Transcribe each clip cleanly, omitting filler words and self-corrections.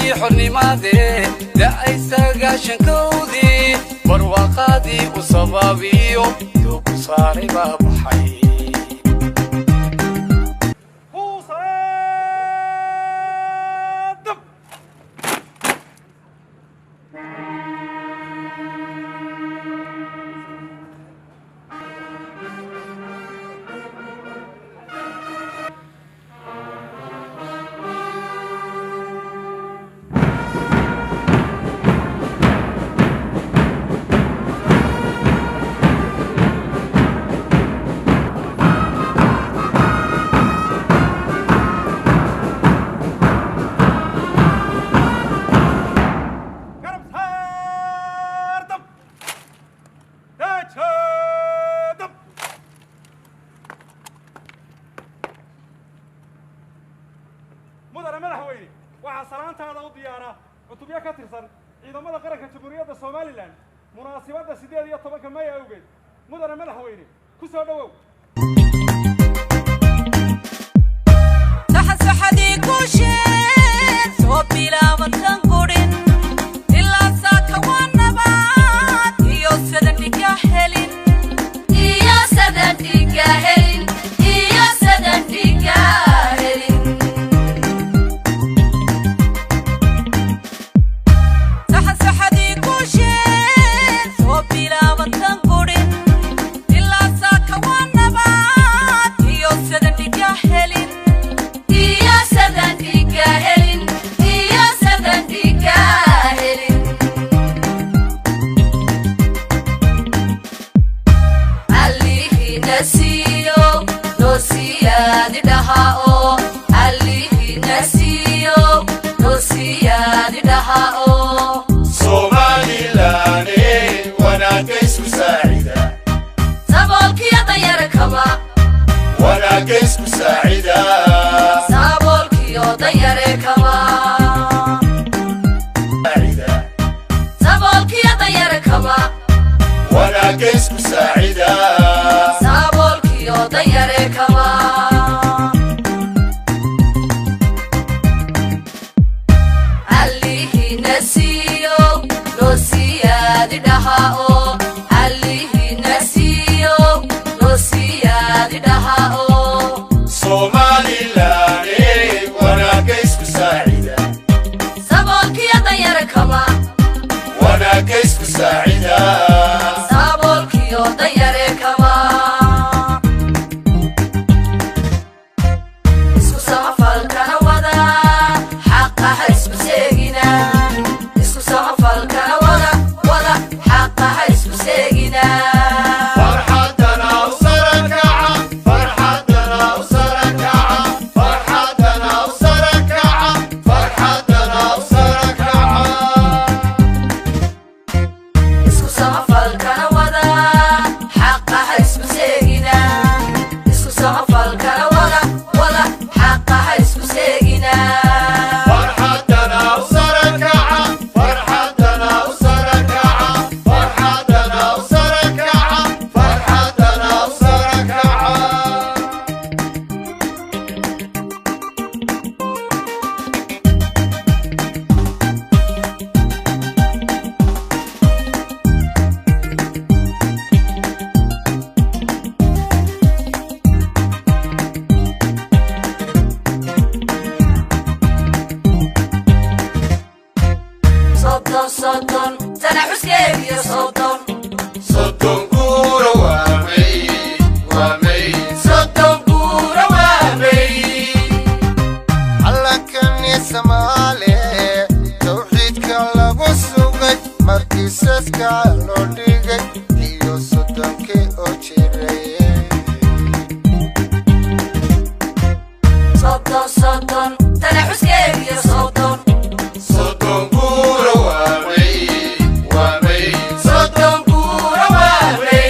سنتكي حرني ماذي لا أيساقا شنكودي برواقادي وصبابيو دوب صاري باب حي مدن مدحويني waxaa salaantaada u diyaara cutubyo ka tirsan ciidamada qaranka Jamhuuriyadda Soomaaliland munaasabada 18 May awgeed mudane madaxweyne ku soo dhawow saxadii ku sheeg soo bilaaban gurin ilaa saaka wanabad iyo sadaniga helin iyo sadaniga helin iyo sadaniga helin saxadii ku sheeg soo bilaaban gurin ilaa saaka wanabad iyo sadaniga helin iyo sadaniga helin iyo sadaniga helin alihi nasiyo dosiyadi dhahao alihi nasiyo dosiyadi dhahao Somaliland wanaagaysu saacida sabolkiya dayarkaba wanaagaysu saacida sabolkiya dayarkaba saacida sabolkiya dayarkaba wanaagaysu saacida sabolkiya dayarkaba alihi nasiyo dosiyadi dhahao alihi nasiyo dosiyadi dhahao Somaliland wanaagaysu saacida sabolkiya dayarkaba wanaagaysu saacida sabolkiya dayarkaba isku samafalkana wada xaqaha isku seegina isku samafalkana wada xaqaha isku seegina farxadana usarakaca farxadana usarakaca farxadana usarakaca farxadana usarakaca isku samafalkana wada xaqaha isku seegina isku samafalkana wada xaqaha isku seegina farxadana usarakaca farxadana usarakaca farxadana usarakaca farxadana usarakaca صدن سنة حسكي يا صدن صدن كورة وامي صدن كورة وامي halakani Soomaali tawxiidka lagu sugay markiisaska loo dhigay iyo sodonkii oo jiray صدن سنة حسكي يا صدن صدن كورة وامي صدن كورة وامي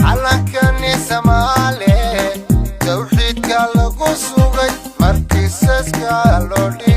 halakani Soomaali tawxiidka lagu sugay markiisaska loo dhigay